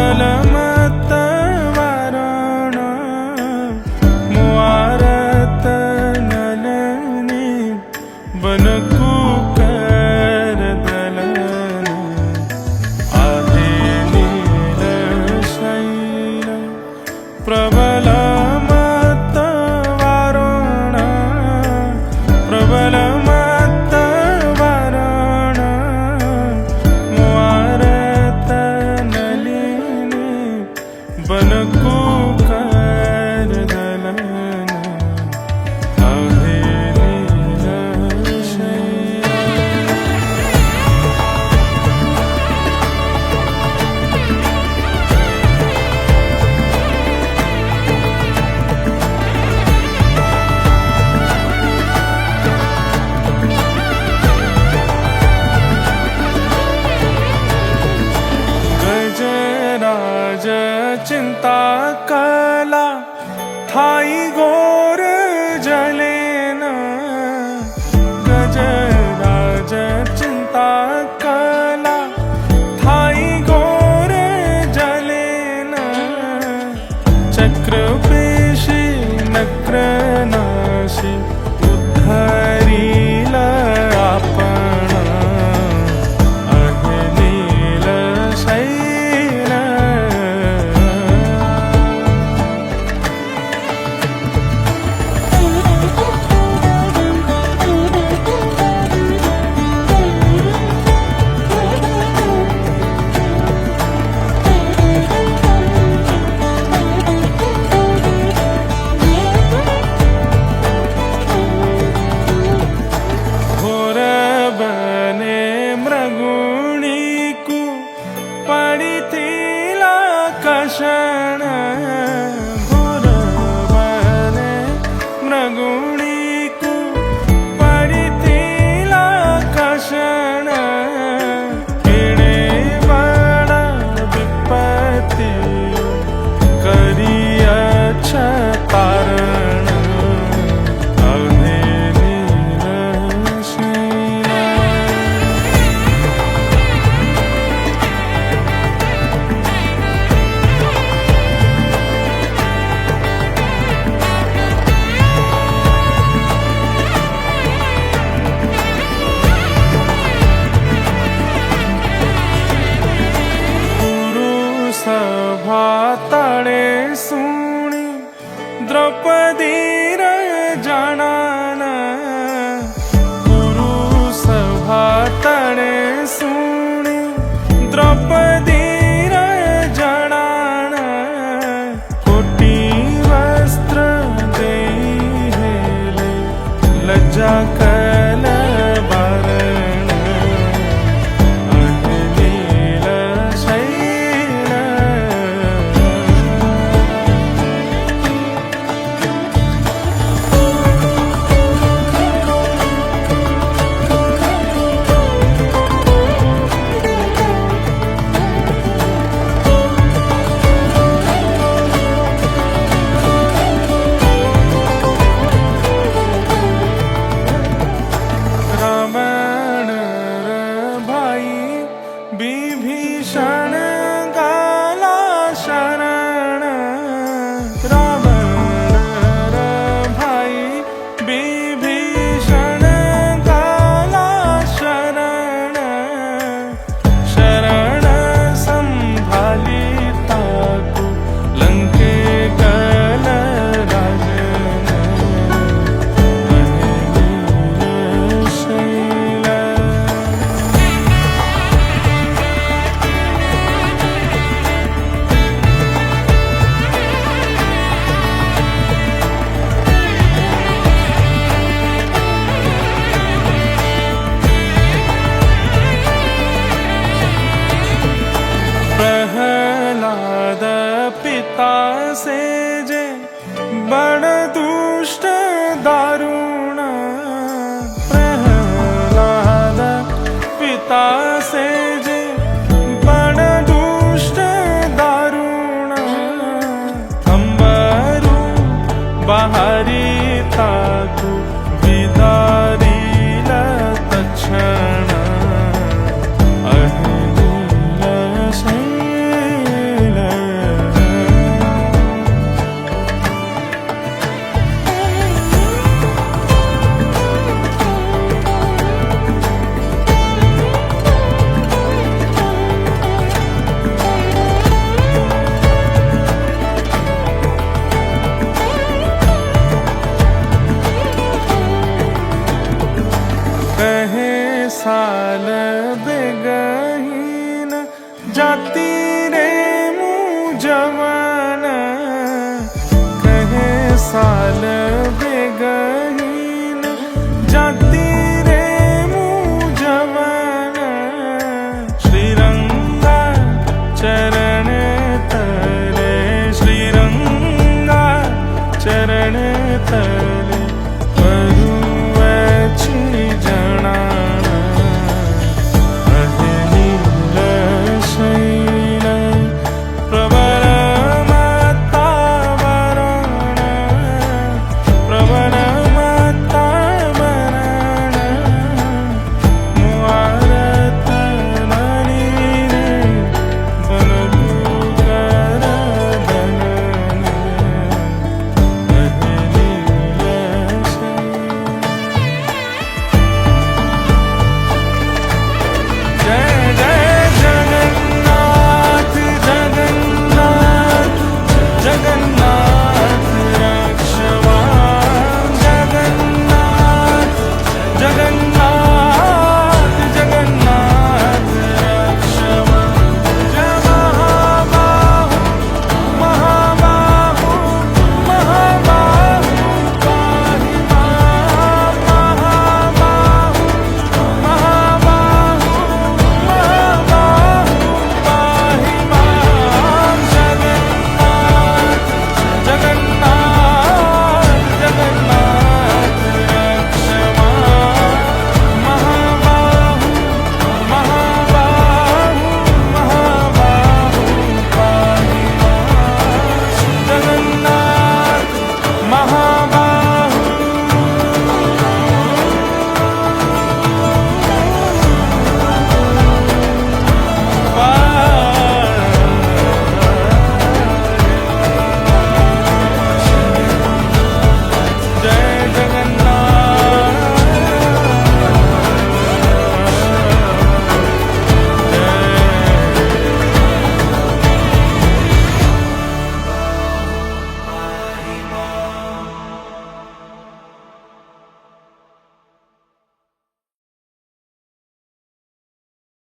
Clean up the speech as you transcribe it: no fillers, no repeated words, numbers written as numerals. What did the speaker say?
प्रबलमत वारण मुआरत नलनी बनकुकर दलन आहे नीलशैल प्रबलमत वारण प्रबलमत वारण मुआरत नलिनी बनकुकर दलन आहे नीलशैल गजराज चिंता कला थाई गोर जलेन गजराज चिंता कला थाई गोर जलेन चक्रपेशी नक्रनाशी उद्धरील आपण आहे नीलशैल घोर बने मृगुणीकु पडितील कषण घोर बने मृगुणीकु पडितील कषण किणे बड विपत्ति करियछ तारण आहे नीलशैल सभा तळे सुणी द्रौपदीर जनान गुरु सभा तळे सुणी द्रौपदीर जनान कोटी वस्त्र देई हेले लज्जा कल बारण आहे नीलशैल रावण भाई विभीषण गाला शरण रावण भाई विभीषण गाला शरण शरण संभाली ताकू लंके गल राजन आहे नीलशैल प्रहलाद पिता से जे बड़ दुष्ट दारुण प्रहलाद पिता से जे बड़ दुष्ट दारुण अंबरू बाहरी ताकू विदारील तक्षण आहे नीलशैल जवन